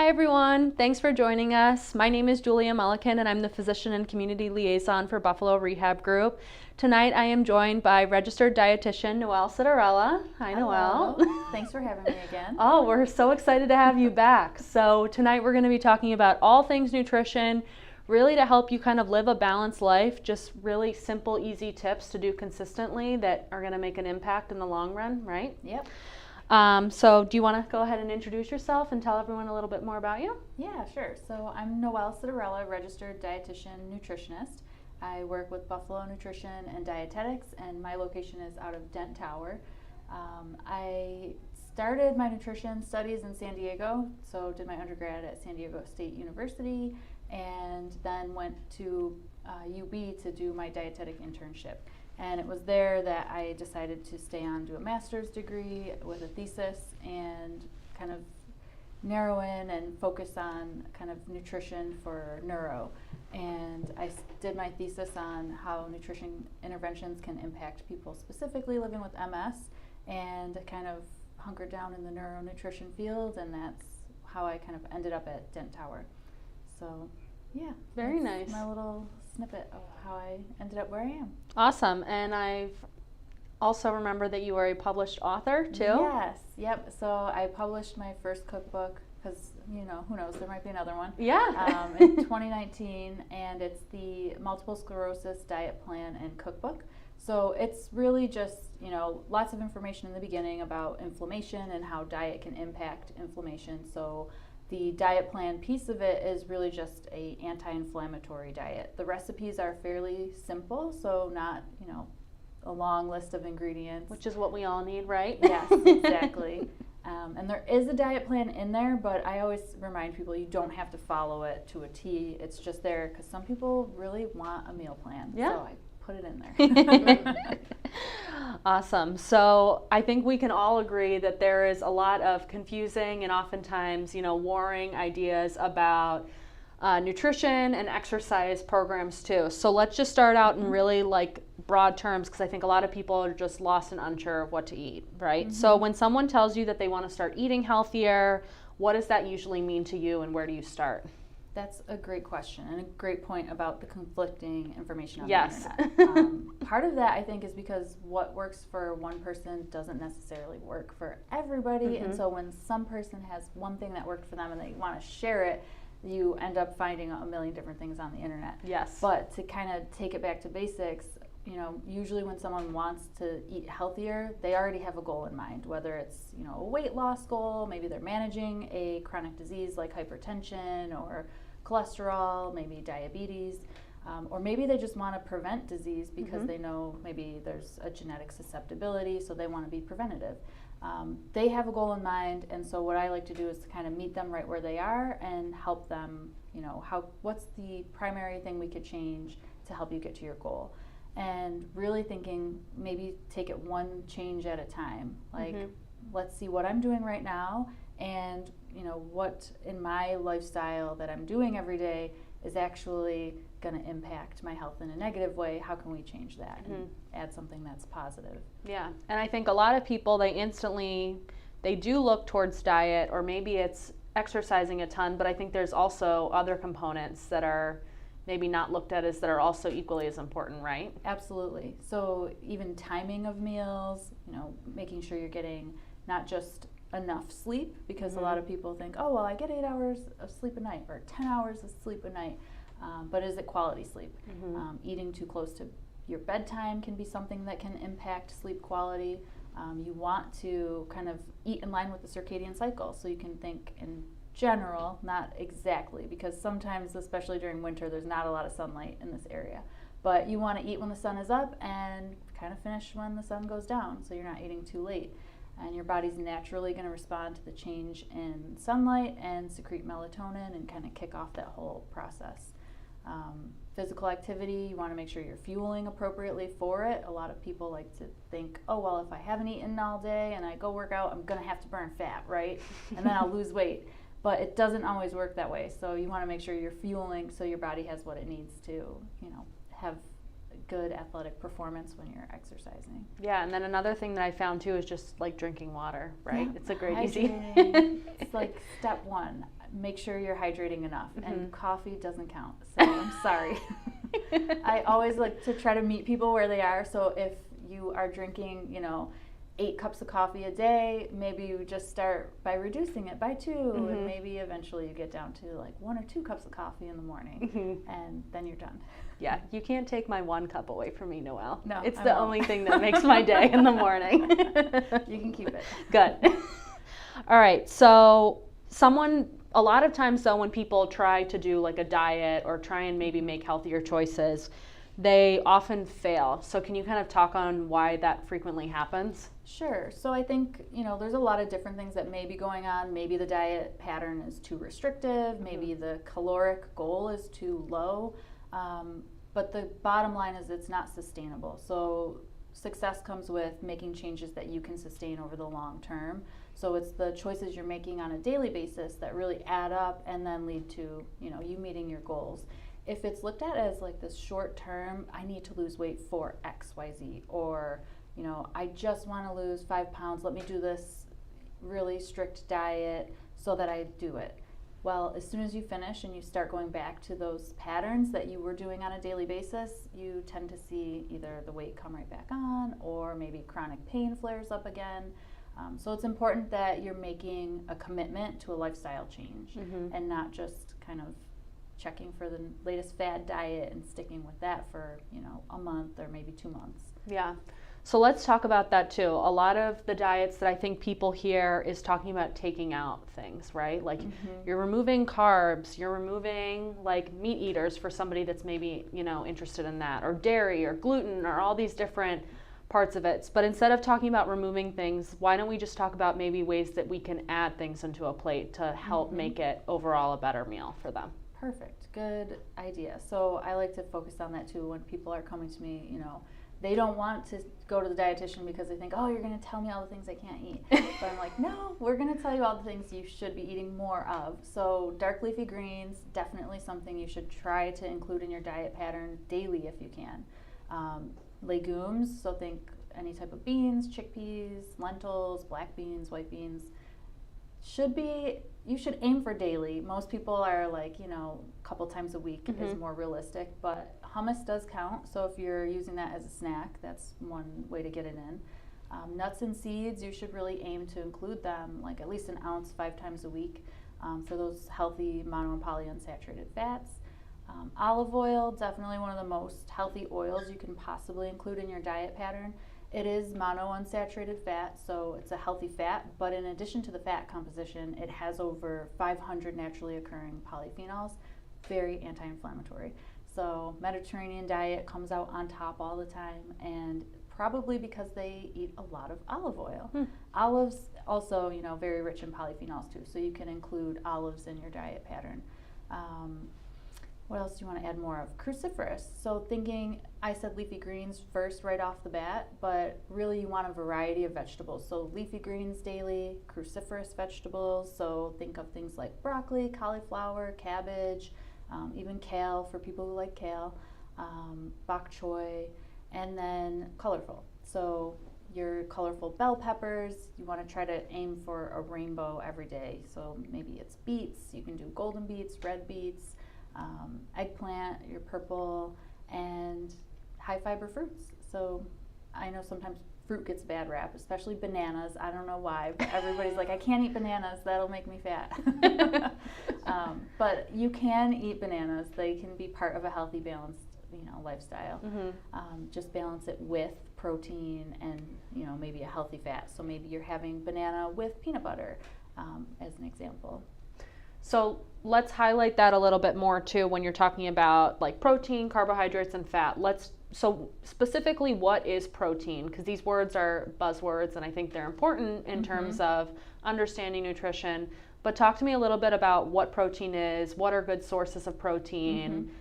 Hi everyone, thanks for joining us. My name is Julia Mulliken and I'm the Physician and Community Liaison for Buffalo Rehab Group. Tonight I am joined by Registered Dietitian Noelle Citarella. Hi Hello. Noelle. Thanks for having me again. Oh, we're so excited to have you back. So tonight we're going to be talking about all things nutrition, really to help you kind of live a balanced life, just really simple, easy tips to do consistently that are going to make an impact in the long run, right? Yep. So do you want to go ahead and introduce yourself and tell everyone a little bit more about you? Yeah, sure. So I'm Noelle Citarella, Registered Dietitian Nutritionist. I work with Buffalo Nutrition and Dietetics, and my location is out of Dent Tower. I started my nutrition studies in San Diego, so did my undergrad at San Diego State University, and then went to UB to do my dietetic internship. And it was there that I decided to stay on, do a master's degree with a thesis and kind of narrow in and focus on kind of nutrition for neuro. And I did my thesis on how nutrition interventions can impact people specifically living with MS, and kind of hunkered down in the neuronutrition field, and that's how I kind of ended up at Dent Tower. So yeah, very nice. My little snippet of how I ended up where I am. Awesome. And I've also remember that you are a published author too. Yes. Yep. So I published my first cookbook, because who knows, there might be another one. Yeah. In 2019, and it's the Multiple Sclerosis Diet Plan and Cookbook. So it's really just lots of information in the beginning about inflammation and how diet can impact inflammation. So the diet plan piece of it is really just a anti-inflammatory diet. The recipes are fairly simple, so not, a long list of ingredients. Which is what we all need, right? Yes, exactly. And there is a diet plan in there, but I always remind people you don't have to follow it to a T. It's just there because some people really want a meal plan. Yeah. So I put it in there. Awesome. So I think we can all agree that there is a lot of confusing and oftentimes, warring ideas about nutrition and exercise programs too. So let's just start out in really broad terms, because I think a lot of people are just lost and unsure of what to eat, right? Mm-hmm. So when someone tells you that they want to start eating healthier, what does that usually mean to you, and where do you start? That's a great question, and a great point about the conflicting information on yes. the internet. Part of that, I think, is because what works for one person doesn't necessarily work for everybody. Mm-hmm. And so when some person has one thing that worked for them and they want to share it, you end up finding a million different things on the internet. Yes. But to kind of take it back to basics, usually when someone wants to eat healthier, they already have a goal in mind, whether it's, a weight loss goal, maybe they're managing a chronic disease like hypertension or cholesterol, maybe diabetes, or maybe they just want to prevent disease because mm-hmm. they know maybe there's a genetic susceptibility, so they want to be preventative. They have a goal in mind, and so what I like to do is to kind of meet them right where they are and help them, what's the primary thing we could change to help you get to your goal. And really thinking, maybe take it one change at a time. Mm-hmm. Let's see what I'm doing right now, and what in my lifestyle that I'm doing every day is actually going to impact my health in a negative way. How can we change that mm-hmm. and add something that's positive? Yeah, and I think a lot of people, they do look towards diet, or maybe it's exercising a ton, but I think there's also other components that are maybe not looked at as that are also equally as important, right? Absolutely. So even timing of meals, making sure you're getting not just enough sleep, because mm-hmm. a lot of people think, oh, well, I get 8 hours of sleep a night or 10 hours of sleep a night, but is it quality sleep? Mm-hmm. Eating too close to your bedtime can be something that can impact sleep quality. You want to kind of eat in line with the circadian cycle, so you can think in general, not exactly, because sometimes, especially during winter, there's not a lot of sunlight in this area. But you want to eat when the sun is up and kind of finish when the sun goes down, so you're not eating too late. And your body's naturally going to respond to the change in sunlight and secrete melatonin and kind of kick off that whole process. Physical activity, you want to make sure you're fueling appropriately for it. A lot of people like to think, oh, well, if I haven't eaten all day and I go work out, I'm going to have to burn fat, right? And then I'll lose weight. But it doesn't always work that way. So you want to make sure you're fueling so your body has what it needs to, have good athletic performance when you're exercising. Yeah, and then another thing that I found too is just like drinking water, right? Yeah. It's a great easy. It's like step one. Make sure you're hydrating enough, and coffee doesn't count. So I'm sorry. I always like to try to meet people where they are. So if you are drinking, 8 cups of coffee a day, maybe you just start by reducing it by 2, and maybe eventually you get down to like 1 or 2 cups of coffee in the morning, and then you're done. Yeah, you can't take my 1 cup away from me, Noelle. No, it's I the won't. only thing that makes my day in the morning. You can keep it. Good. All right, so a lot of times though, when people try to do like a diet or try and maybe make healthier choices, they often fail. So can you kind of talk on why that frequently happens? Sure. So I think, there's a lot of different things that may be going on. Maybe the diet pattern is too restrictive. Maybe the caloric goal is too low. But the bottom line is it's not sustainable. So success comes with making changes that you can sustain over the long term. So it's the choices you're making on a daily basis that really add up and then lead to, you meeting your goals. If it's looked at as like this short term, I need to lose weight for XYZ, or, I just want to lose 5 pounds, let me do this really strict diet so that I do it. Well, as soon as you finish and you start going back to those patterns that you were doing on a daily basis, you tend to see either the weight come right back on, or maybe chronic pain flares up again. So it's important that you're making a commitment to a lifestyle change and not just kind of checking for the latest fad diet and sticking with that for, a month or maybe 2 months. Yeah. So let's talk about that too. A lot of the diets that I think people hear is talking about taking out things, right? Like you're removing carbs, you're removing like meat eaters for somebody that's maybe, interested in that, or dairy or gluten or all these different parts of it. But instead of talking about removing things, why don't we just talk about maybe ways that we can add things into a plate to help make it overall a better meal for them? Perfect. Good idea. So I like to focus on that too when people are coming to me, they don't want to go to the dietitian because they think, oh, you're going to tell me all the things I can't eat. But I'm like, no, we're going to tell you all the things you should be eating more of. So dark leafy greens, definitely something you should try to include in your diet pattern daily if you can. Legumes, so think any type of beans, chickpeas, lentils, black beans, white beans. You should aim for daily. Most people are like, a couple times a week is more realistic, but hummus does count. So if you're using that as a snack, that's one way to get it in. Nuts and seeds, you should really aim to include them like at least an ounce 5 times a week for those healthy mono and polyunsaturated fats. Olive oil, definitely one of the most healthy oils you can possibly include in your diet pattern. It is monounsaturated fat, so it's a healthy fat, but in addition to the fat composition, it has over 500 naturally occurring polyphenols, very anti-inflammatory. So Mediterranean diet comes out on top all the time, and probably because they eat a lot of olive oil. Olives also, very rich in polyphenols too, so you can include olives in your diet pattern. What else do you want to add more of? Cruciferous. So I said leafy greens first right off the bat, but really you want a variety of vegetables. So leafy greens daily, cruciferous vegetables. So think of things like broccoli, cauliflower, cabbage, even kale for people who like kale, bok choy, and then colorful. So your colorful bell peppers, you want to try to aim for a rainbow every day. So maybe it's beets, you can do golden beets, red beets, eggplant, your purple, and high fiber fruits. So I know sometimes fruit gets a bad rap, especially bananas. I don't know why, but everybody's like, I can't eat bananas, that'll make me fat. But you can eat bananas. They can be part of a healthy, balanced lifestyle. Just balance it with protein and maybe a healthy fat. So maybe you're having banana with peanut butter as an example. So let's highlight that a little bit more too when you're talking about like protein, carbohydrates, and fat. So specifically, what is protein? Because these words are buzzwords and I think they're important in terms of understanding nutrition. But talk to me a little bit about what protein is, what are good sources of protein,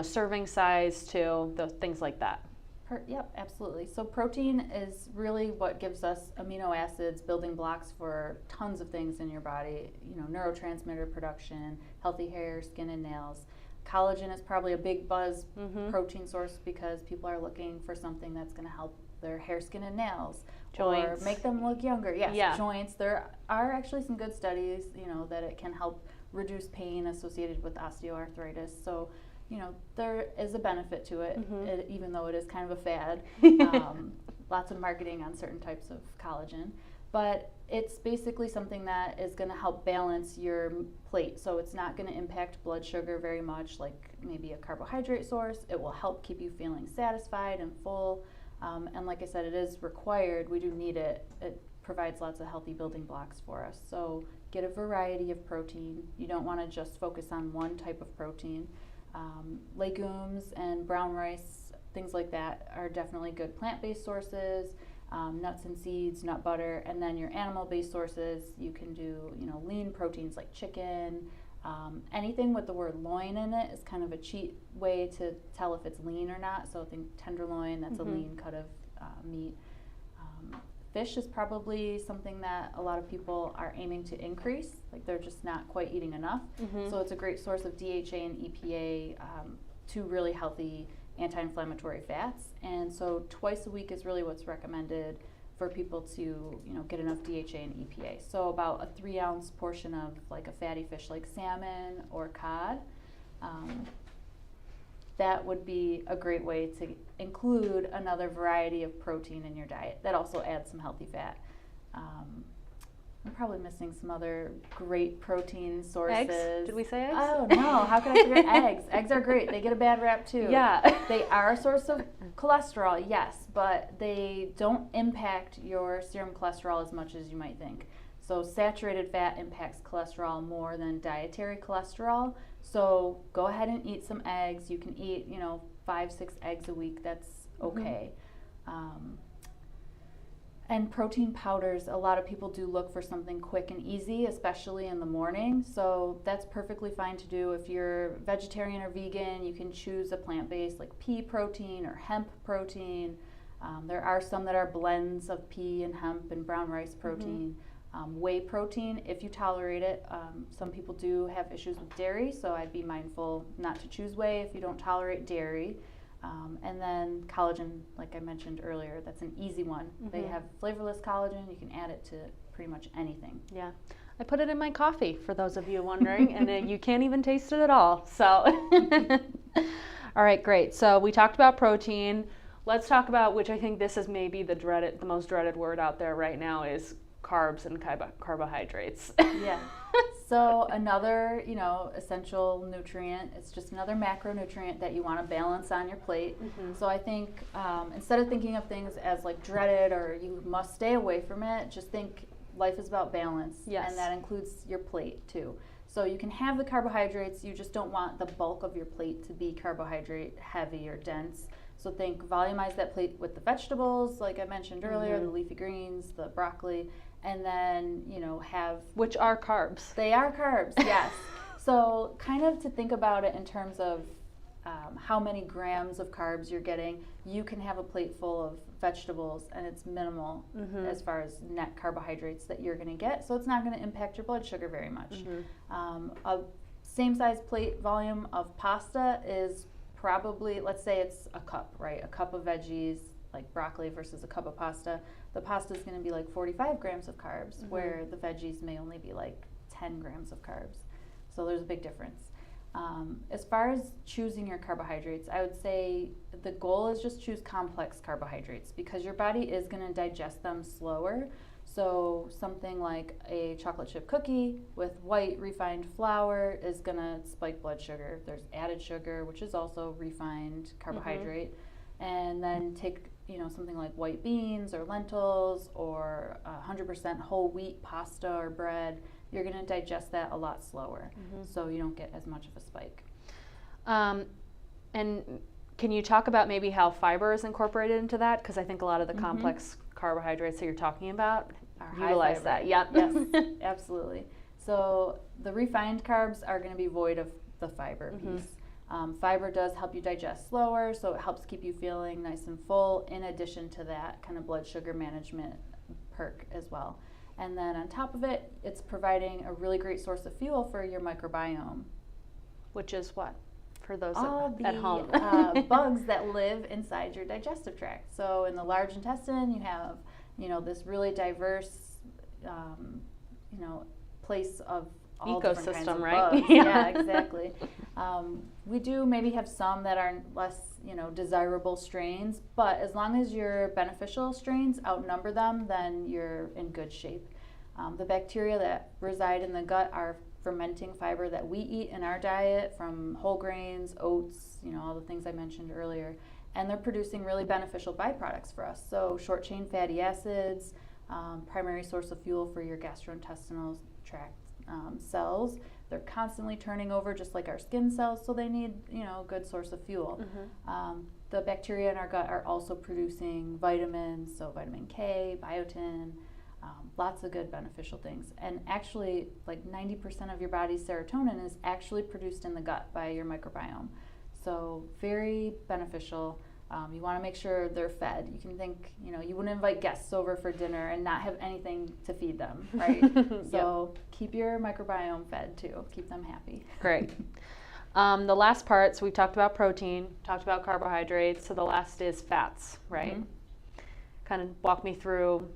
serving size too, things like that. Yep, absolutely. So protein is really what gives us amino acids, building blocks for tons of things in your body, neurotransmitter production, healthy hair, skin, and nails. Collagen is probably a big buzz protein source because people are looking for something that's going to help their hair, skin, and nails. Joints. Or make them look younger. Yes, Yeah. Joints. There are actually some good studies, that it can help reduce pain associated with osteoarthritis. So, there is a benefit to it, even though it is kind of a fad. Lots of marketing on certain types of collagen. But it's basically something that is going to help balance your plate. So it's not going to impact blood sugar very much like maybe a carbohydrate source. It will help keep you feeling satisfied and full. And like I said, it is required. We do need it. It provides lots of healthy building blocks for us. So get a variety of protein. You don't want to just focus on one type of protein. Legumes and brown rice, things like that, are definitely good plant-based sources. Nuts and seeds, nut butter, and then your animal-based sources, you can do, lean proteins like chicken. Anything with the word loin in it is kind of a cheat way to tell if it's lean or not. So think tenderloin, that's a lean cut of meat. Fish is probably something that a lot of people are aiming to increase, like they're just not quite eating enough. So it's a great source of DHA and EPA, two really healthy anti-inflammatory fats, and so twice a week is really what's recommended for people to get enough DHA and EPA. So about a 3-ounce portion of like a fatty fish like salmon or cod. That would be a great way to include another variety of protein in your diet. That also adds some healthy fat. I'm probably missing some other great protein sources. Eggs? Did we say eggs? Oh, no. How could I forget eggs? Eggs are great. They get a bad rap, too. Yeah. They are a source of cholesterol, yes, but they don't impact your serum cholesterol as much as you might think. So saturated fat impacts cholesterol more than dietary cholesterol. So go ahead and eat some eggs. You can eat, 5-6 eggs a week. That's okay. And protein powders, a lot of people do look for something quick and easy, especially in the morning. So that's perfectly fine to do. If you're vegetarian or vegan, you can choose a plant-based like pea protein or hemp protein. There are some that are blends of pea and hemp and brown rice protein. Whey protein, if you tolerate it. Some people do have issues with dairy, so I'd be mindful not to choose whey if you don't tolerate dairy. And then collagen, like I mentioned earlier, that's an easy one. They have flavorless collagen. You can add it to pretty much anything. Yeah. I put it in my coffee, for those of you wondering, and you can't even taste it at all. So, all right, great. So we talked about protein. Let's talk about, which I think this is maybe the most dreaded word out there right now, is carbs and carbohydrates. Yeah. So another, essential nutrient. It's just another macronutrient that you want to balance on your plate. So I think instead of thinking of things as like dreaded or you must stay away from it, just think life is about balance. Yes. And that includes your plate too. So you can have the carbohydrates, you just don't want the bulk of your plate to be carbohydrate heavy or dense. So think volumize that plate with the vegetables, like I mentioned earlier, the leafy greens, the broccoli, and then, have... Which are carbs. They are carbs, yes. So kind of to think about it in terms of how many grams of carbs you're getting, you can have a plate full of vegetables and it's minimal as far as net carbohydrates that you're going to get. So it's not going to impact your blood sugar very much. A same size plate volume of pasta is probably, let's say it's a cup, right? A cup of veggies, like broccoli versus a cup of pasta. The pasta is going to be like 45 grams of carbs, where the veggies may only be like 10 grams of carbs. So there's a big difference. As far as choosing your carbohydrates, I would say the goal is just choose complex carbohydrates because your body is going to digest them slower. So something like a chocolate chip cookie with white refined flour is going to spike blood sugar. There's added sugar, which is also refined carbohydrate. And then take, something like white beans or lentils or 100% whole wheat pasta or bread. You're going to digest that a lot slower, so you don't get as much of a spike. And can you talk about maybe how fiber is incorporated into that? Because I think a lot of the complex carbohydrates that you're talking about utilize that. Yep. Yes, absolutely. So the refined carbs are going to be void of the fiber piece. Fiber does help you digest slower, so it helps keep you feeling nice and full, in addition to that kind of blood sugar management perk as well. And then on top of it, it's providing a really great source of fuel for your microbiome. Which is what? for those all at home? bugs that live inside your digestive tract. So in the large intestine, you have, this really diverse, place of all different kinds of ecosystem, right? bugs. Yeah, exactly. We do maybe have some that are less, desirable strains, but as long as your beneficial strains outnumber them, then you're in good shape. The bacteria that reside in the gut are fermenting fiber that we eat in our diet from whole grains, oats, all the things I mentioned earlier. And they're producing really beneficial byproducts for us. So short chain fatty acids, primary source of fuel for your gastrointestinal tract cells. They're constantly turning over just like our skin cells, so they need, a good source of fuel. The bacteria in our gut are also producing vitamins, so vitamin K, biotin, lots of good beneficial things. And actually, like 90% of your body's serotonin is actually produced in the gut by your microbiome. So very beneficial. You want to make sure they're fed. You can think, you wouldn't invite guests over for dinner and not have anything to feed them, right? So keep your microbiome fed too. Keep them happy. Great. The last part, so we talked about protein, talked about carbohydrates, so the last is fats, right? Kind of walk me through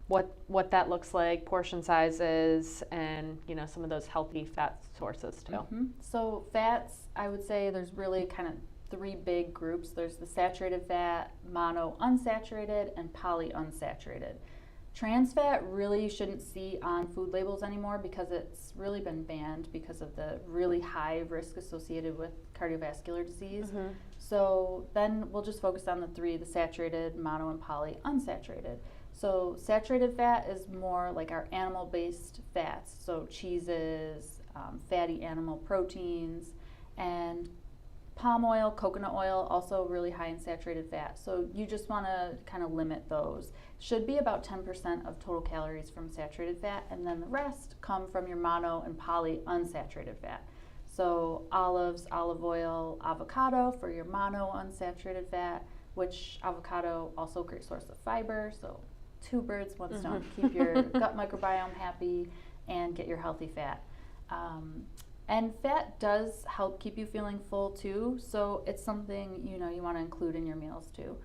what that looks like, portion sizes, and some of those healthy fat sources too. So fats, I would say there's really kind of three big groups. There's the saturated fat, mono unsaturated, and polyunsaturated. Trans fat really you shouldn't see on food labels anymore because it's really been banned because of the really high risk associated with cardiovascular disease. So then we'll just focus on the three, the saturated, mono, and polyunsaturated. So saturated fat is more like our animal-based fats, so cheeses, fatty animal proteins, and palm oil, coconut oil, also really high in saturated fat. So you just want to kind of limit those. Should be about 10% of total calories from saturated fat, and then the rest come from your mono and polyunsaturated fat. So olives, olive oil, avocado for your mono unsaturated fat, which avocado also a great source of fiber. So two birds, one stone. Keep your gut microbiome happy and get your healthy fat. And fat does help keep you feeling full too, so it's something you want to include in your meals too.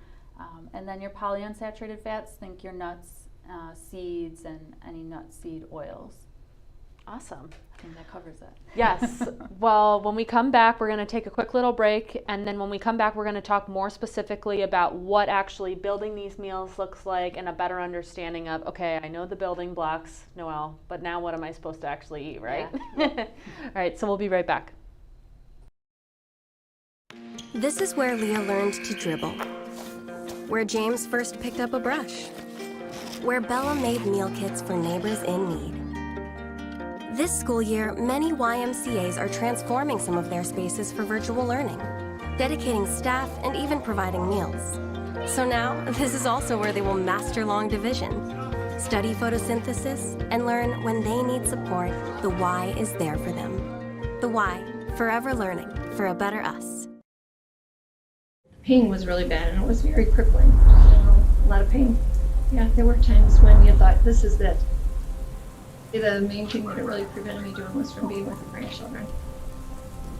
And then your polyunsaturated fats, think your nuts, seeds, and any nut seed oils. Awesome. I think that covers it. Yes. Well, when we come back, we're going to take a quick little break, and then when we come back, we're going to talk more specifically about what actually building these meals looks like and a better understanding of, okay, I know the building blocks, Noelle, but now what am I supposed to actually eat, right? Yeah. All right, so we'll be right back. This is where Leah learned to dribble, where James first picked up a brush, where Bella made meal kits for neighbors in need. This school year, many YMCAs are transforming some of their spaces for virtual learning, dedicating staff and even providing meals. So now, this is also where they will master long division, study photosynthesis, and learn when they need support, the Y is there for them. The Y, forever learning for a better us. Pain was really bad and it was very crippling. A lot of pain. Yeah, there were times when you thought, this is it. The main thing that it really prevented me doing was from being with the grandchildren.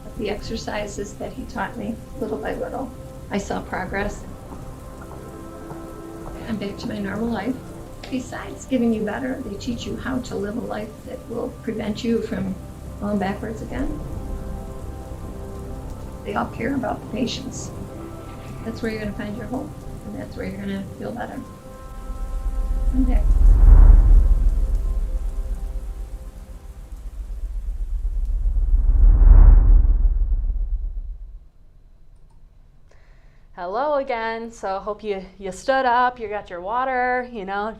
But the exercises that he taught me, little by little, I saw progress. I'm back to my normal life. Besides getting you better, they teach you how to live a life that will prevent you from going backwards again. They all care about the patients. That's where you're going to find your hope, and that's where you're going to feel better. I'm back. Hello again. So hope you stood up, you got your water,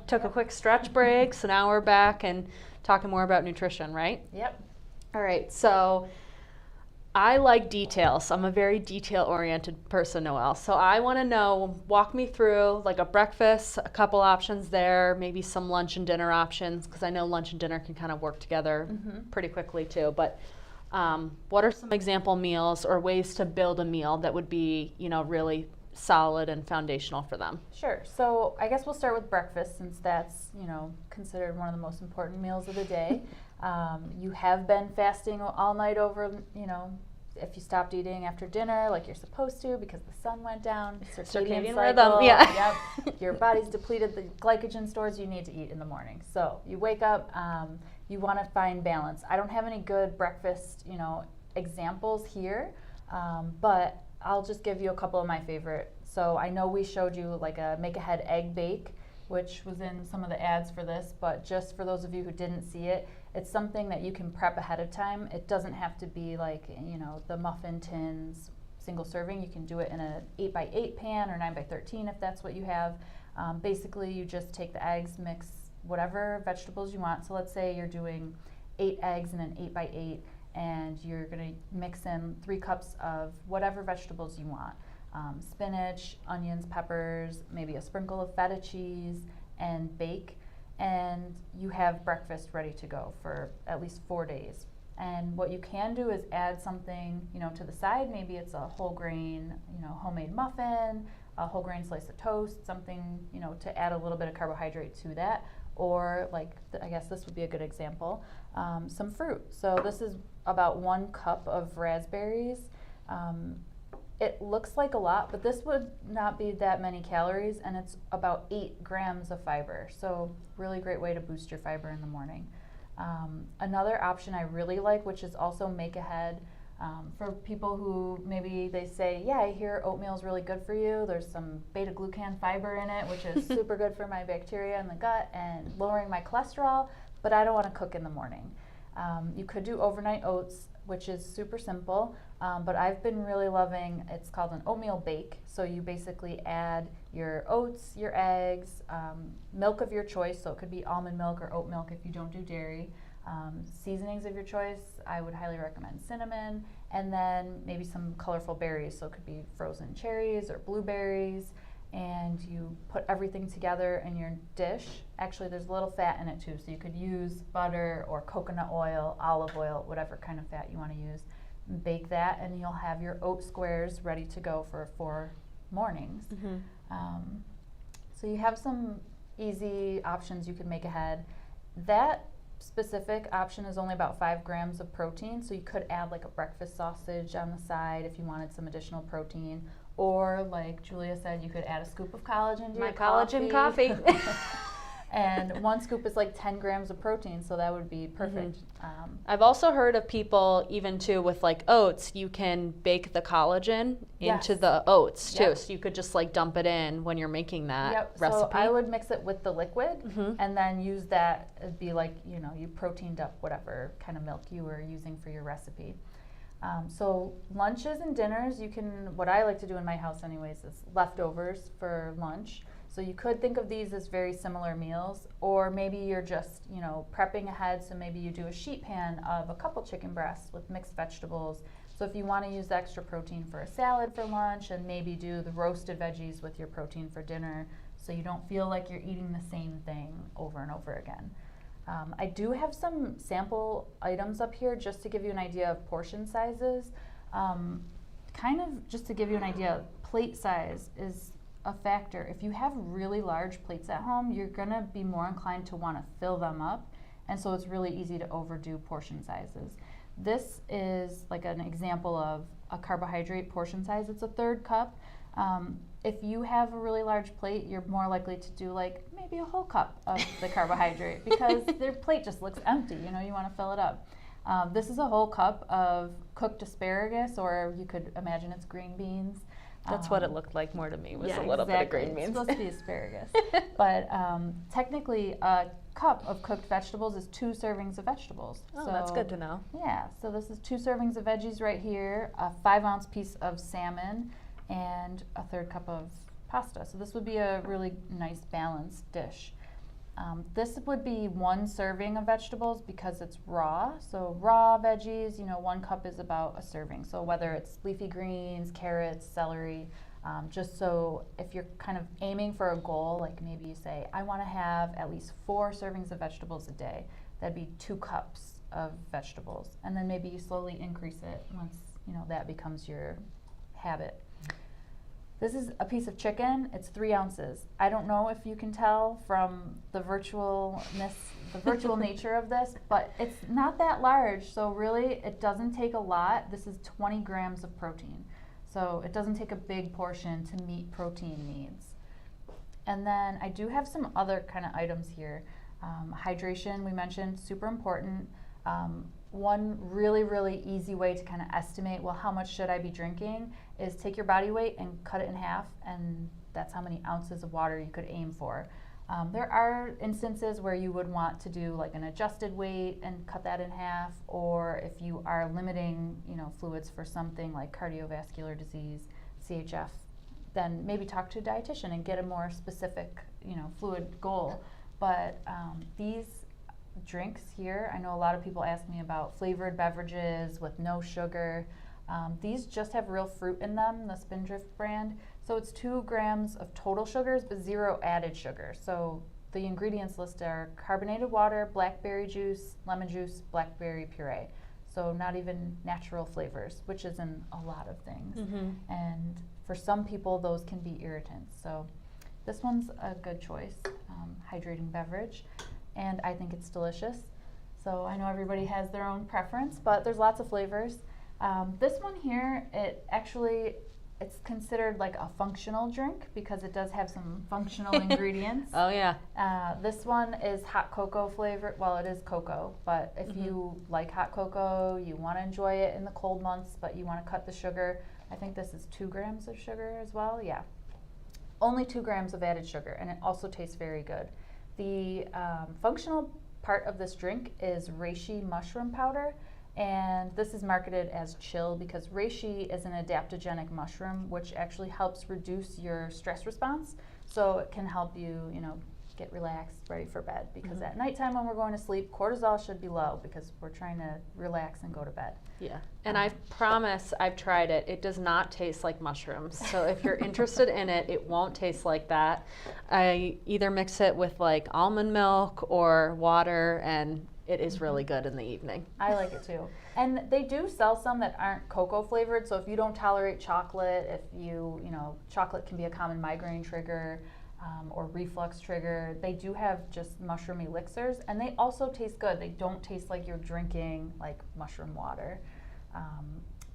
took a quick stretch break. So now we're back and talking more about nutrition, right? Yep. All right. So I like details. I'm a very detail-oriented person, Noelle. So I want to know, walk me through like a breakfast, a couple options there, maybe some lunch and dinner options, because I know lunch and dinner can kind of work together pretty quickly too. But what are some example meals or ways to build a meal that would be, really solid and foundational for them? Sure. So I guess we'll start with breakfast, since that's, considered one of the most important meals of the day. You have been fasting all night over, if you stopped eating after dinner like you're supposed to because the sun went down, circadian Circadian cycle, rhythm, yeah. yep, your body's depleted the glycogen stores, you need to eat in the morning. So you wake up, you want to find balance. I don't have any good breakfast, examples here, but I'll just give you a couple of my favorite. So I know we showed you like a make-ahead egg bake, which was in some of the ads for this, but just for those of you who didn't see it, it's something that you can prep ahead of time. It doesn't have to be like, the muffin tins, single serving. You can do it in an 8x8 pan or 9x13 if that's what you have. Basically, you just take the eggs, mix whatever vegetables you want. So let's say you're doing 8 eggs in an 8x8, and you're gonna mix in 3 cups of whatever vegetables you want. Spinach, onions, peppers, maybe a sprinkle of feta cheese, and bake. And you have breakfast ready to go for at least 4 days. And what you can do is add something, to the side. Maybe it's a whole grain, homemade muffin, a whole grain slice of toast, something, to add a little bit of carbohydrate to that. Or I guess this would be a good example, some fruit. So this is about 1 cup of raspberries. It looks like a lot, but this would not be that many calories, and it's about 8 grams of fiber. So really great way to boost your fiber in the morning. Another option I really like, which is also make ahead, for people who maybe they say, yeah, I hear oatmeal is really good for you. There's some beta-glucan fiber in it, which is super good for my bacteria in the gut and lowering my cholesterol, but I don't want to cook in the morning. You could do overnight oats, which is super simple, but I've been really loving, it's called an oatmeal bake. So you basically add your oats, your eggs, milk of your choice, so it could be almond milk or oat milk if you don't do dairy, seasonings of your choice. I would highly recommend cinnamon, and then maybe some colorful berries, so it could be frozen cherries or blueberries, and you put everything together in your dish. Actually, there's a little fat in it too, so you could use butter or coconut oil, olive oil, whatever kind of fat you want to use. Bake that, and you'll have your oat squares ready to go for 4 mornings. So you have some easy options you can make ahead. That specific option is only about 5 grams of protein, so you could add like a breakfast sausage on the side if you wanted some additional protein. Or like Julia said, you could add a scoop of collagen to My your collagen coffee. And 1 scoop is like 10 grams of protein, so that would be perfect. I've also heard of people, even too, with like oats, you can bake the collagen Yes. into the oats too. Yep. So you could just like dump it in when you're making that recipe. So I would mix it with the liquid and then use that. It'd be like, you proteined up whatever kind of milk you were using for your recipe. So lunches and dinners, what I like to do in my house anyways is leftovers for lunch. So you could think of these as very similar meals, or maybe you're just, prepping ahead. So maybe you do a sheet pan of a couple chicken breasts with mixed vegetables. So if you want to use extra protein for a salad for lunch, and maybe do the roasted veggies with your protein for dinner, so you don't feel like you're eating the same thing over and over again. I do have some sample items up here just to give you an idea of portion sizes. Kind of just to give you an idea, plate size is a factor. If you have really large plates at home, you're gonna be more inclined to want to fill them up, and so it's really easy to overdo portion sizes. This is like an example of a carbohydrate portion size. It's a 1/3 cup. If you have a really large plate, you're more likely to do like maybe a whole cup of the carbohydrate because their plate just looks empty. You want to fill it up. This is a whole cup of cooked asparagus, or you could imagine it's green beans. That's what it looked like more to me, was Yeah, a little bit of exactly. green beans. It's supposed to be asparagus. But technically, a cup of cooked vegetables is 2 servings of vegetables. Oh, that's good to know. Yeah, so this is 2 servings of veggies right here, a 5-ounce piece of salmon, and a 1/3 cup of pasta. So this would be a really nice balanced dish. This would be 1 serving of vegetables because it's raw. So raw veggies, 1 cup is about a serving. So whether it's leafy greens, carrots, celery, just so if you're kind of aiming for a goal, like maybe you say, I want to have at least 4 servings of vegetables a day, that'd be 2 cups of vegetables. And then maybe you slowly increase it once, that becomes your habit. This is a piece of chicken. It's 3 ounces. I don't know if you can tell from the virtual nature of this, but it's not that large. So really, it doesn't take a lot. This is 20 grams of protein. So it doesn't take a big portion to meet protein needs. And then I do have some other kind of items here. Hydration, we mentioned, super important. One really, really easy way to kind of estimate, well, how much should I be drinking, is take your body weight and cut it in half, and that's how many ounces of water you could aim for. There are instances where you would want to do like an adjusted weight and cut that in half, or if you are limiting, fluids for something like cardiovascular disease, CHF, then maybe talk to a dietitian and get a more specific, fluid goal. But these drinks here, I know a lot of people ask me about flavored beverages with no sugar. These just have real fruit in them, the Spindrift brand. So it's 2 grams of total sugars, but 0 added sugar. So the ingredients list are carbonated water, blackberry juice, lemon juice, blackberry puree. So not even natural flavors, which is in a lot of things. Mm-hmm. And for some people, those can be irritants. So this one's a good choice, hydrating beverage. And I think it's delicious. So I know everybody has their own preference, but there's lots of flavors. This one here, it's considered like a functional drink because it does have some functional ingredients. Oh yeah. This one is hot cocoa flavored. Well, it is cocoa, but if you like hot cocoa, you want to enjoy it in the cold months, but you want to cut the sugar, I think this is 2 grams of sugar as well. Yeah. Only 2 grams of added sugar, and it also tastes very good. The functional part of this drink is reishi mushroom powder, and this is marketed as chill because reishi is an adaptogenic mushroom which actually helps reduce your stress response. So it can help you, get relaxed, ready for bed, because at nighttime when we're going to sleep, cortisol should be low because we're trying to relax and go to bed. Yeah, and I promise I've tried it. It does not taste like mushrooms. So if you're interested in it, it won't taste like that. I either mix it with like almond milk or water, and it is really good in the evening. I like it too. And they do sell some that aren't cocoa flavored. So if you don't tolerate chocolate, chocolate can be a common migraine trigger. Or reflux trigger. They do have just mushroom elixirs, and they also taste good. They don't taste like you're drinking like mushroom water,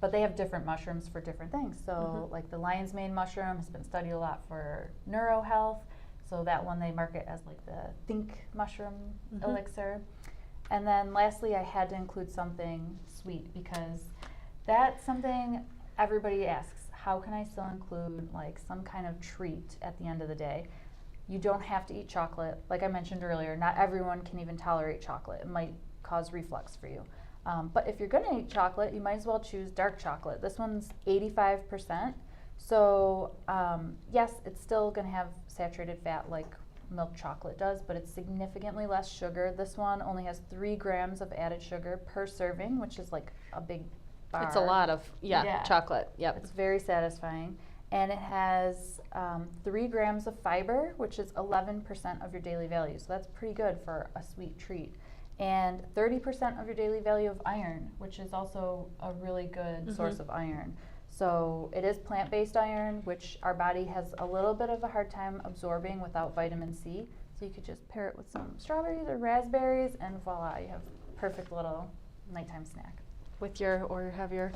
but they have different mushrooms for different things. So like the lion's mane mushroom has been studied a lot for neuro health, so that one they market as like the think mushroom elixir. And then lastly, I had to include something sweet because that's something everybody asks. How can I still include like some kind of treat at the end of the day? You don't have to eat chocolate. Like I mentioned earlier, not everyone can even tolerate chocolate. It might cause reflux for you. But if you're going to eat chocolate, you might as well choose dark chocolate. This one's 85%. So yes, it's still going to have saturated fat like milk chocolate does, but it's significantly less sugar. This one only has 3 grams of added sugar per serving, which is like a big bar. It's a lot of chocolate. Yep. It's very satisfying. And it has 3 grams of fiber, which is 11% of your daily value. So that's pretty good for a sweet treat. And 30% of your daily value of iron, which is also a really good source of iron. So it is plant-based iron, which our body has a little bit of a hard time absorbing without vitamin C. So you could just pair it with some strawberries or raspberries, and voila, you have a perfect little nighttime snack. Have your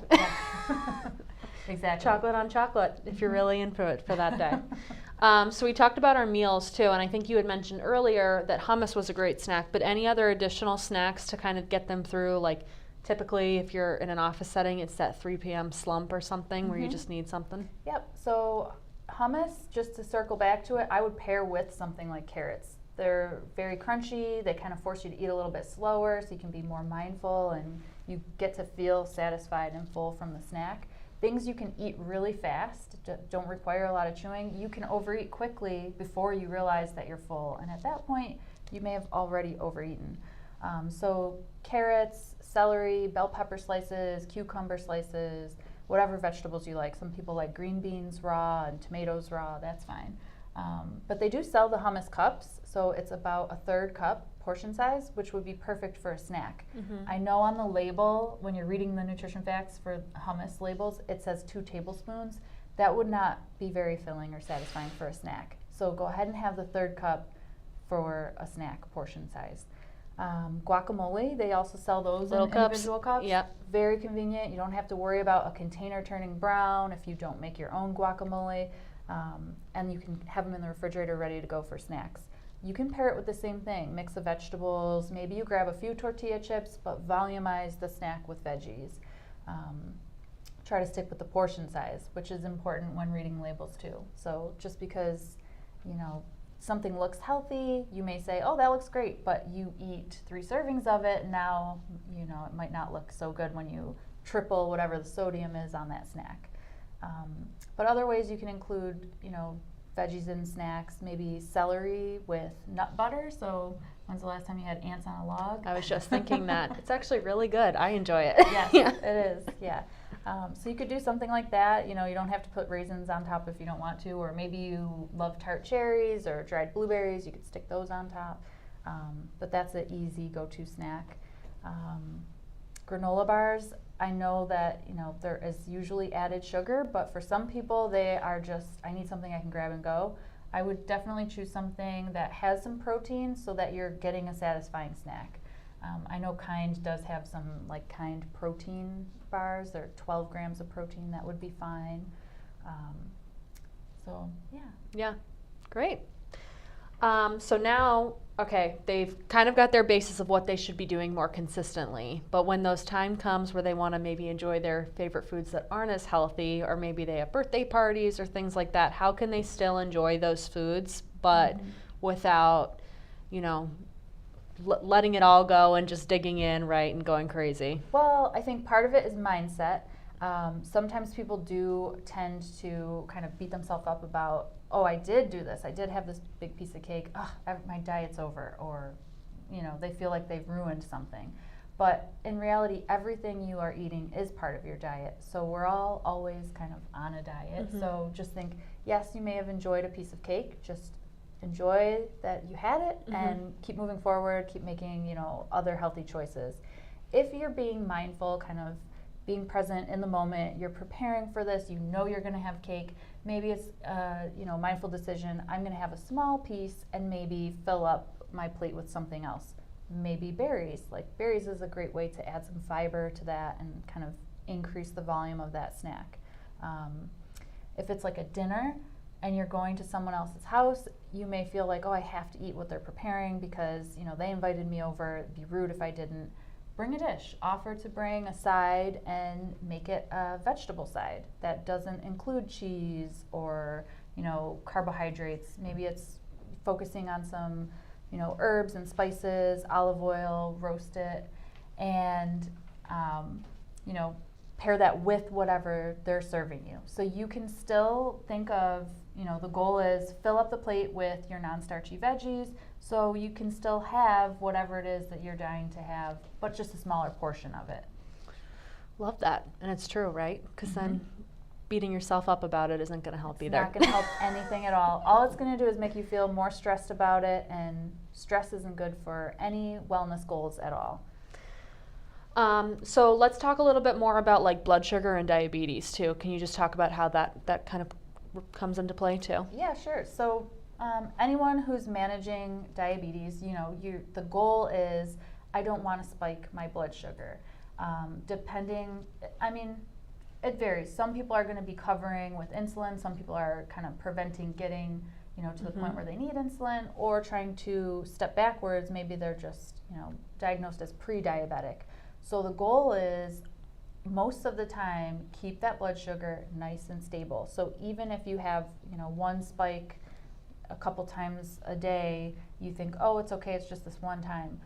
exactly. chocolate on chocolate if you're really into it for that day. So we talked about our meals too, and I think you had mentioned earlier that hummus was a great snack, but any other additional snacks to kind of get them through, like typically if you're in an office setting, it's that 3 p.m. slump or something where you just need something? Yep, so hummus, just to circle back to it, I would pair with something like carrots. They're very crunchy, they kind of force you to eat a little bit slower so you can be more mindful and you get to feel satisfied and full from the snack. Things you can eat really fast, don't require a lot of chewing. You can overeat quickly before you realize that you're full, and at that point, you may have already overeaten. So carrots, celery, bell pepper slices, cucumber slices, whatever vegetables you like. Some people like green beans raw and tomatoes raw, that's fine. But they do sell the hummus cups, so it's about a 1/3 cup portion size, which would be perfect for a snack. I know on the label, when you're reading the nutrition facts for hummus labels, it says 2 tablespoons. that would not be very filling or satisfying for a snack. So go ahead and have the third cup for a snack portion size. Guacamole, they also sell those Little in cups. individual cups. Yep. Very convenient. You don't have to worry about a container turning brown if you don't make your own guacamole. And you can have them in the refrigerator ready to go for snacks. You can pair it with the same thing, mix the vegetables, maybe you grab a few tortilla chips, but volumize the snack with veggies. Try to stick with the portion size, which is important when reading labels too. So just because, you know, something looks healthy, you may say, oh, that looks great, but you eat 3 servings of it, now, you know, it might not look so good when you triple whatever the sodium is on that snack. But other ways you can include, you know, veggies in snacks, maybe celery with nut butter. So when's the last time you had ants on a log? I was just thinking that. It's actually really good. I enjoy it. Yes, Yeah. it is, yeah. So you could do something like that. You know, you don't have to put raisins on top if you don't want to, or maybe you love tart cherries or dried blueberries, you could stick those on top. But that's an easy go-to snack. Granola bars, I know that, you know, there is usually added sugar, but for some people they are just, I need something I can grab and go. I would definitely choose something that has some protein so that you're getting a satisfying snack. I know Kind does have some like Kind protein bars. They're 12 grams of protein, that would be fine. So yeah. Yeah, great. So now, okay, they've kind of got their basis of what they should be doing more consistently, but when those time comes where they want to maybe enjoy their favorite foods that aren't as healthy, or maybe they have birthday parties or things like that, how can they still enjoy those foods, but without, you know, letting it all go and just digging in, right, and going crazy? Well, I think part of it is mindset. Sometimes people do tend to kind of beat themselves up about, oh, I did do this. I did have this big piece of cake. Ugh, my diet's over. Or, you know, they feel like they've ruined something. But in reality, everything you are eating is part of your diet. So we're all always kind of on a diet. Mm-hmm. So just think, yes, you may have enjoyed a piece of cake. Just enjoy that you had it and keep moving forward, keep making, you know, other healthy choices. If you're being mindful, kind of being present in the moment, you're preparing for this, you know you're gonna have cake, maybe it's you know, mindful decision, I'm gonna have a small piece and maybe fill up my plate with something else. Maybe berries, like berries is a great way to add some fiber to that and kind of increase the volume of that snack. If it's like a dinner and you're going to someone else's house, you may feel like, oh, I have to eat what they're preparing because, you know, they invited me over, it'd be rude if I didn't. Bring a dish, offer to bring a side and make it a vegetable side that doesn't include cheese or, you know, carbohydrates. Maybe it's focusing on some, you know, herbs and spices, olive oil, roast it, and, you know, pair that with whatever they're serving you. So you can still think of, you know, the goal is fill up the plate with your non-starchy veggies so you can still have whatever it is that you're dying to have, but just a smaller portion of it. Love that. And it's true, right? Because then beating yourself up about it isn't going to help either. It's not going to help anything at all. All it's going to do is make you feel more stressed about it, and stress isn't good for any wellness goals at all. So let's talk a little bit more about like blood sugar and diabetes too. Can you just talk about how that kind of comes into play too? Yeah, sure. So anyone who's managing diabetes, you know, the goal is, I don't want to spike my blood sugar. I mean, it varies. Some people are going to be covering with insulin. Some people are kind of preventing getting, you know, to the point where they need insulin, or trying to step backwards. Maybe they're just, you know, diagnosed as pre-diabetic. So the goal is, most of the time, keep that blood sugar nice and stable. So even if you have, you know, one spike a couple times a day, you think, oh, it's okay, it's just this one time.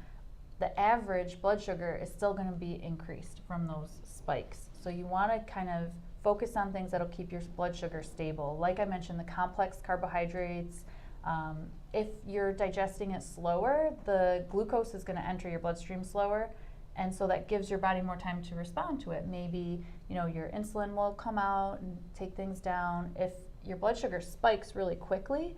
The average blood sugar is still going to be increased from those spikes. So you want to kind of focus on things that'll keep your blood sugar stable. Like I mentioned, the complex carbohydrates. If you're digesting it slower, the glucose is going to enter your bloodstream slower. And so that gives your body more time to respond to it. Maybe, you know, your insulin will come out and take things down. If your blood sugar spikes really quickly,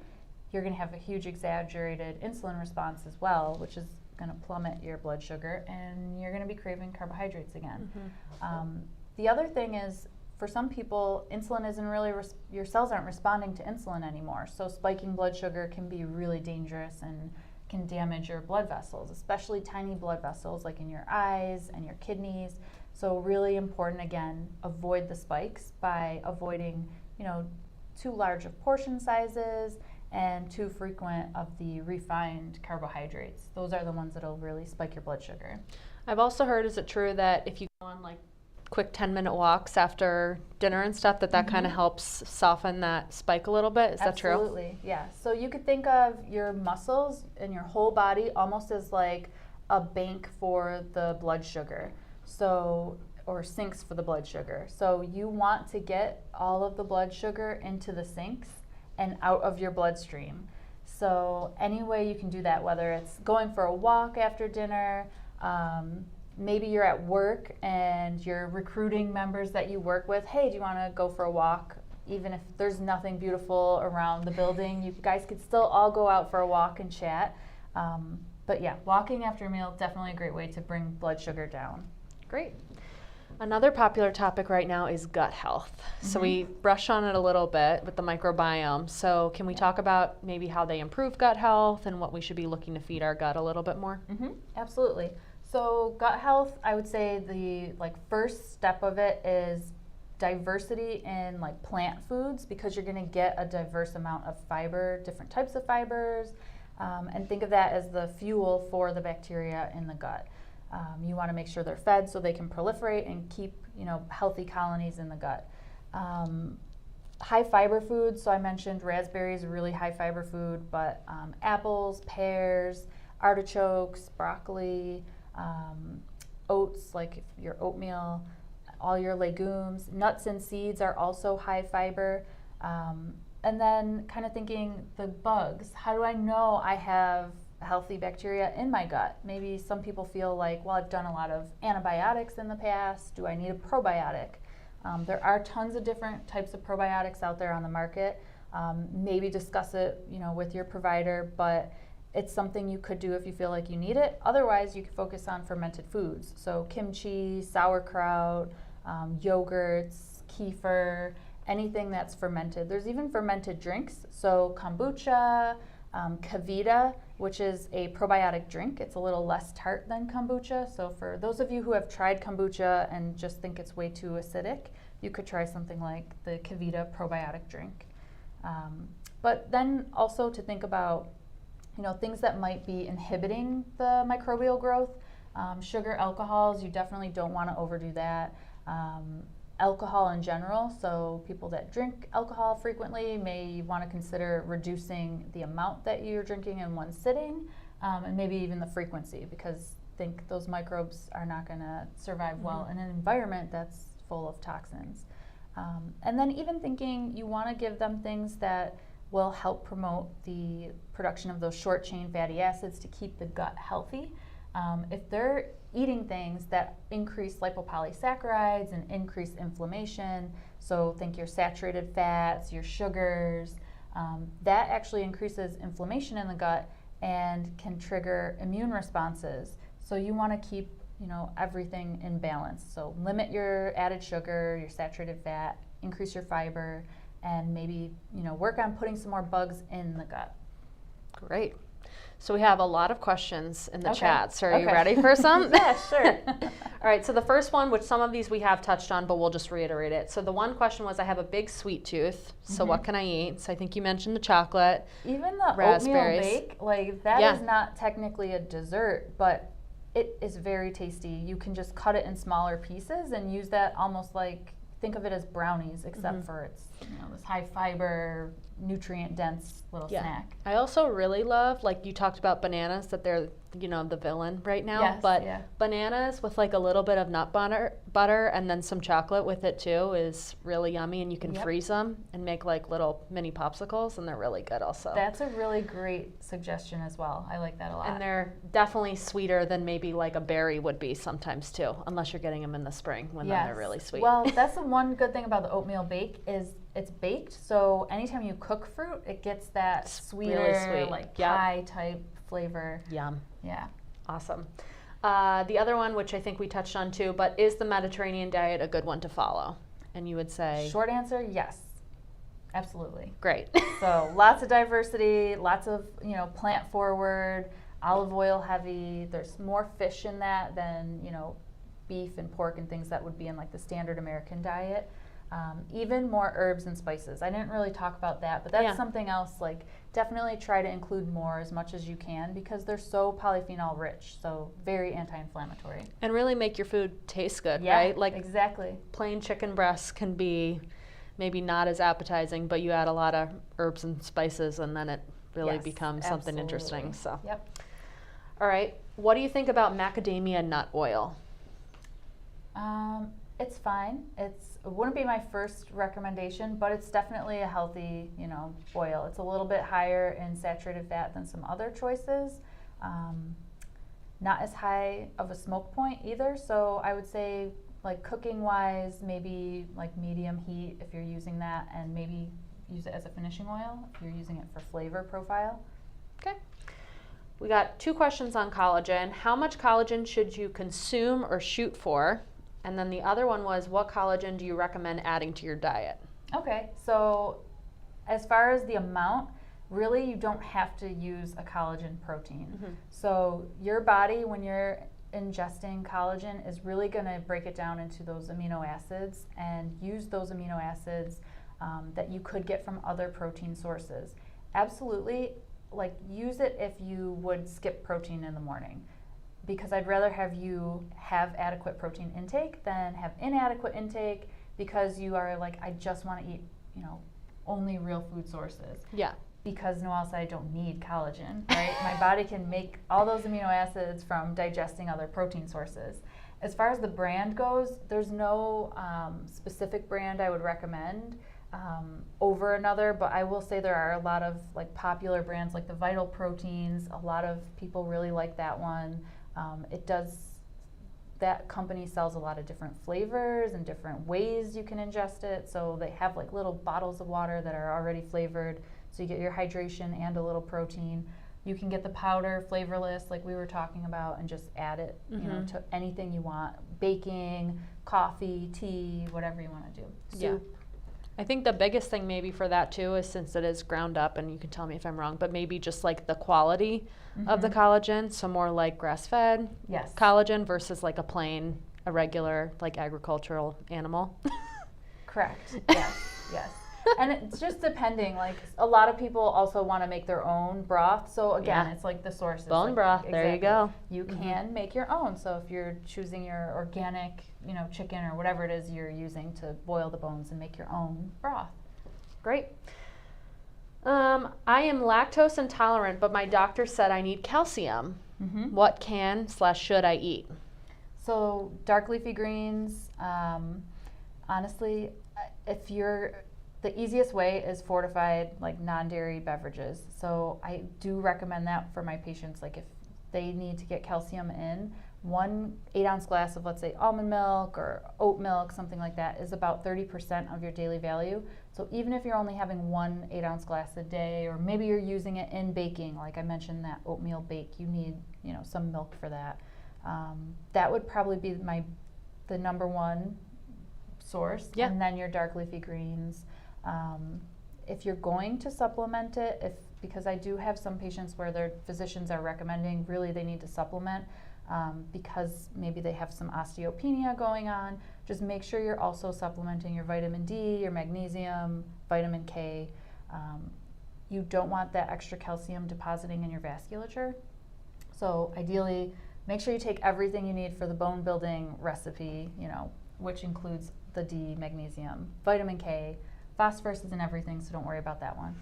you're going to have a huge exaggerated insulin response as well, which is going to plummet your blood sugar, and you're going to be craving carbohydrates again. The other thing is, for some people, insulin isn't really, your cells aren't responding to insulin anymore. So spiking blood sugar can be really dangerous and can damage your blood vessels, especially tiny blood vessels like in your eyes and your kidneys. So really important, again, avoid the spikes by avoiding, too large of portion sizes and too frequent of the refined carbohydrates. Those are the ones that'll really spike your blood sugar. I've also heard, is it true that if you go on like quick 10-minute walks after dinner and stuff, that kind of helps soften that spike a little bit? Is that true? Absolutely, yeah. So you could think of your muscles and your whole body almost as like a bank for the blood sugar. So, or sinks for the blood sugar. So you want to get all of the blood sugar into the sinks and out of your bloodstream. So any way you can do that, whether it's going for a walk after dinner, maybe you're at work and you're recruiting members that you work with, hey, do you want to go for a walk? Even if there's nothing beautiful around the building, you guys could still all go out for a walk and chat. But yeah, walking after a meal, definitely a great way to bring blood sugar down. Great. Another popular topic right now is gut health. So we brushed on it a little bit with the microbiome. So can we talk about maybe how they improve gut health and what we should be looking to feed our gut a little bit more? Absolutely. So gut health, I would say the first step of it is diversity in plant foods, because you're going to get a diverse amount of fiber, different types of fibers, and think of that as the fuel for the bacteria in the gut. You want to make sure they're fed so they can proliferate and keep healthy colonies in the gut. High fiber foods, so I mentioned raspberries, a really high fiber food, but apples, pears, artichokes, broccoli, oats, like your oatmeal, all your legumes, nuts and seeds are also high fiber. And then kind of thinking the bugs, how do I know I have healthy bacteria in my gut? Maybe some people feel like, well, I've done a lot of antibiotics in the past. Do I need a probiotic? There are tons of different types of probiotics out there on the market. Maybe discuss it, with your provider, but it's something you could do if you feel like you need it. Otherwise, you can focus on fermented foods. So kimchi, sauerkraut, yogurts, kefir, anything that's fermented. There's even fermented drinks. So kombucha, Kavita, which is a probiotic drink. It's a little less tart than kombucha. So for those of you who have tried kombucha and just think it's way too acidic, you could try something like the Kavita probiotic drink. But then also to think about, things that might be inhibiting the microbial growth. Sugar, alcohols, you definitely don't want to overdo that. Alcohol in general, so people that drink alcohol frequently may want to consider reducing the amount that you're drinking in one sitting, and maybe even the frequency, because think those microbes are not going to survive well in an environment that's full of toxins. And then even thinking you want to give them things that will help promote the production of those short chain fatty acids to keep the gut healthy. If they're eating things that increase lipopolysaccharides and increase inflammation, so think your saturated fats, your sugars, that actually increases inflammation in the gut and can trigger immune responses. So you want to keep everything in balance. So limit your added sugar, your saturated fat, increase your fiber, and maybe work on putting some more bugs in the gut. Great. So we have a lot of questions in the chat. So are you ready for some? Yeah, sure. All right, so the first one, which some of these we have touched on, but we'll just reiterate it. So the one question was, I have a big sweet tooth, so what can I eat? So I think you mentioned the chocolate. Even the raspberries. oatmeal bake, that is not technically a dessert, but it is very tasty. You can just cut it in smaller pieces and use that almost like, think of it as brownies, except for it's this high fiber, nutrient dense little snack. I also really love, like you talked about bananas, that they're the villain right now, but bananas with like a little bit of nut butter and then some chocolate with it too is really yummy, and you can freeze them and make like little mini popsicles, and they're really good also. That's a really great suggestion as well. I like that a lot. And they're definitely sweeter than maybe like a berry would be sometimes too, unless you're getting them in the spring when then they're really sweet. Well, that's the one good thing about the oatmeal bake is it's baked, so anytime you cook fruit, it gets that sweeter, really sweet, like pie type flavor. Yum. Yeah. Awesome. The other one, which I think we touched on too, but is the Mediterranean diet a good one to follow? And you would say? Short answer, yes. Absolutely. Great. So lots of diversity, lots of, plant forward, olive oil heavy. There's more fish in that than, beef and pork and things that would be in like the standard American diet. Even more herbs and spices. I didn't really talk about that, but that's something else. Like, definitely try to include more as much as you can because they're so polyphenol rich, so very anti-inflammatory. And really make your food taste good, Yeah, right? Like exactly. plain chicken breasts can be maybe not as appetizing, but you add a lot of herbs and spices and then it really becomes something interesting. So. Yep. All right. What do you think about macadamia nut oil? It's fine. It wouldn't be my first recommendation, but it's definitely a healthy, oil. It's a little bit higher in saturated fat than some other choices. Not as high of a smoke point either. So I would say, like, cooking wise, maybe like medium heat if you're using that, and maybe use it as a finishing oil if you're using it for flavor profile. Okay. We got 2 questions on collagen. How much collagen should you consume or shoot for? And then the other one was, what collagen do you recommend adding to your diet? Okay, so as far as the amount, really you don't have to use a collagen protein. Mm-hmm. So your body, when you're ingesting collagen, is really going to break it down into those amino acids and use those amino acids that you could get from other protein sources. Absolutely, like, use it if you would skip protein in the morning, because I'd rather have you have adequate protein intake than have inadequate intake because you are like, I just want to eat, only real food sources. Yeah. Because Noelle said I don't need collagen, right? My body can make all those amino acids from digesting other protein sources. As far as the brand goes, there's no specific brand I would recommend over another, but I will say there are a lot of like popular brands like the Vital Proteins. A lot of people really like that one. That company sells a lot of different flavors and different ways you can ingest it. So they have like little bottles of water that are already flavored, so you get your hydration and a little protein. You can get the powder, flavorless, like we were talking about, and just add it, to anything you want. Baking, coffee, tea, whatever you want to do. Soup. Yeah. I think the biggest thing maybe for that too is, since it is ground up, and you can tell me if I'm wrong, but maybe just like the quality of the collagen, so more like grass-fed collagen versus like a regular like agricultural animal. Correct. Yes. And it's just depending, like a lot of people also want to make their own broth. So again, it's like the sources. Bone broth, there you go. You can make your own. So if you're choosing your organic, chicken or whatever it is you're using to boil the bones and make your own broth. Great. I am lactose intolerant, but my doctor said I need calcium. What can/should I eat? So dark leafy greens, honestly, the easiest way is fortified, like non-dairy beverages. So I do recommend that for my patients. Like if they need to get calcium in, 1 8-ounce glass of, let's say, almond milk or oat milk, something like that, is about 30% of your daily value. So even if you're only having 1 8-ounce glass a day, or maybe you're using it in baking, like I mentioned that oatmeal bake, you need, some milk for that. That would probably be the number one source. And then your dark leafy greens. If you're going to supplement it, because I do have some patients where their physicians are recommending really they need to supplement because maybe they have some osteopenia going on, just make sure you're also supplementing your vitamin D, your magnesium, vitamin K. You don't want that extra calcium depositing in your vasculature. So ideally, make sure you take everything you need for the bone building recipe, which includes the D, magnesium, vitamin K. Phosphorus is in everything, so don't worry about that one.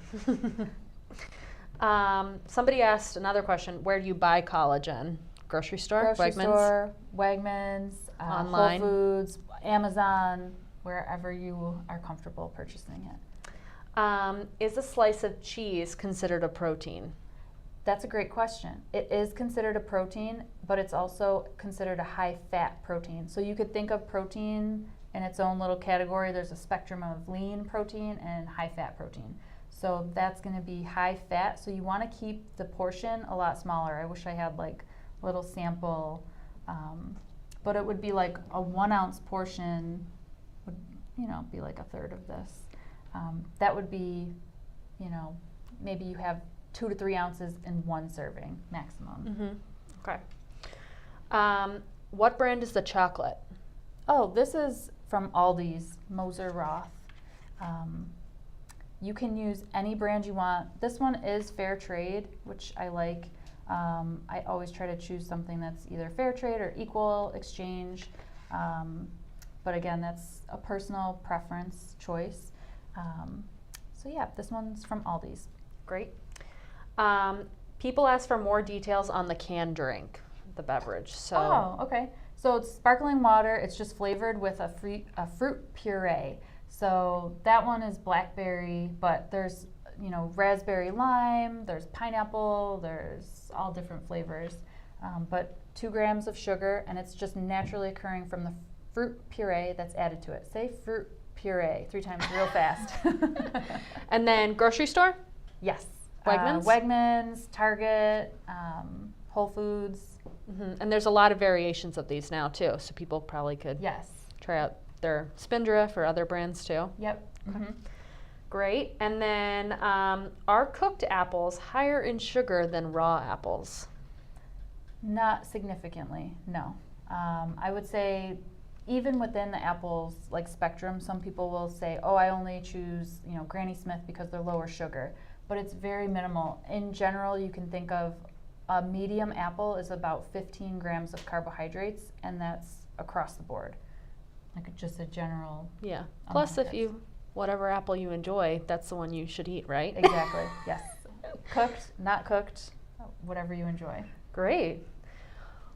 Somebody asked another question, where do you buy collagen? Grocery store? Wegmans, online, Whole Foods, Amazon, wherever you are comfortable purchasing it. Is a slice of cheese considered a protein? That's a great question. It is considered a protein, but it's also considered a high-fat protein. So you could think of protein in its own little category. There's a spectrum of lean protein and high-fat protein. So that's going to be high-fat. So you want to keep the portion a lot smaller. I wish I had like a little sample, but it would be like a 1 ounce portion would, be like a third of this. That would be, maybe you have 2 to 3 ounces in one serving maximum. Okay. What brand is the chocolate? Oh, this is from Aldi's, Moser Roth. You can use any brand you want. This one is fair trade, which I like. I always try to choose something that's either fair trade or equal exchange. But again, that's a personal preference choice. So yeah, this one's from Aldi's. Great. People ask for more details on the canned drink, the beverage. So. Oh, okay. So it's sparkling water. It's just flavored with a fruit puree. So that one is blackberry, but there's raspberry lime, there's pineapple, there's all different flavors. But 2 grams of sugar, and it's just naturally occurring from the fruit puree that's added to it. Say fruit puree 3 times real fast. And then grocery store? Yes. Wegmans? Wegmans, Target, Whole Foods. And there's a lot of variations of these now too, so people probably could try out their Spindrift or other brands too. Yep. Great. And then are cooked apples higher in sugar than raw apples? Not significantly, no. I would say even within the apples spectrum, some people will say, oh, I only choose Granny Smith because they're lower sugar, but it's very minimal. In general, you can think of a medium apple is about 15 grams of carbohydrates, and that's across the board. Just a general. Yeah. Plus, whatever apple you enjoy, that's the one you should eat, right? Exactly. Yes. Cooked, not cooked, whatever you enjoy. Great.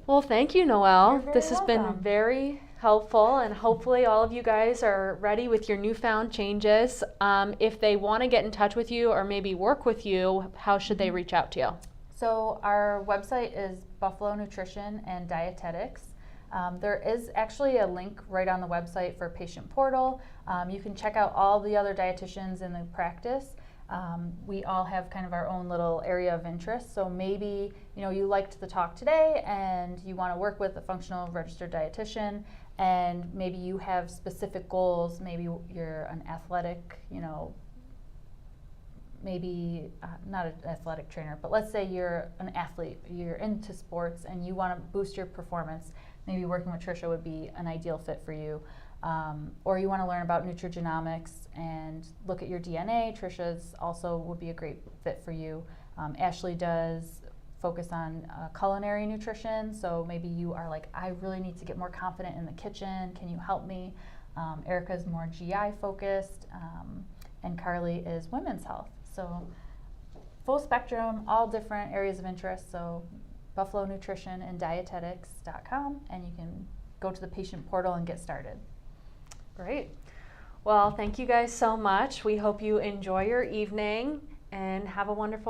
Well, thank you, Noelle. This has been welcome. very helpful, and hopefully all of you guys are ready with your newfound changes. If they want to get in touch with you or maybe work with you, how should they reach out to you? So our website is Buffalo Nutrition and Dietetics. There is actually a link right on the website for patient portal. You can check out all the other dietitians in the practice. We all have kind of our own little area of interest. So maybe you liked the talk today and you want to work with a functional registered dietitian, and maybe you have specific goals. Maybe you're an athletic, maybe not an athletic trainer, but let's say you're an athlete, you're into sports and you want to boost your performance. Maybe working with Trisha would be an ideal fit for you. Or you want to learn about nutrigenomics and look at your DNA. Trisha's also would be a great fit for you. Ashley does focus on culinary nutrition, so maybe you are like, I really need to get more confident in the kitchen. Can you help me? Erica's more GI focused, and Carly is women's health. So full spectrum, all different areas of interest. So Buffalo Nutrition and Dietetics.com, and you can go to the patient portal and get started. Great. Well, thank you guys so much. We hope you enjoy your evening and have a wonderful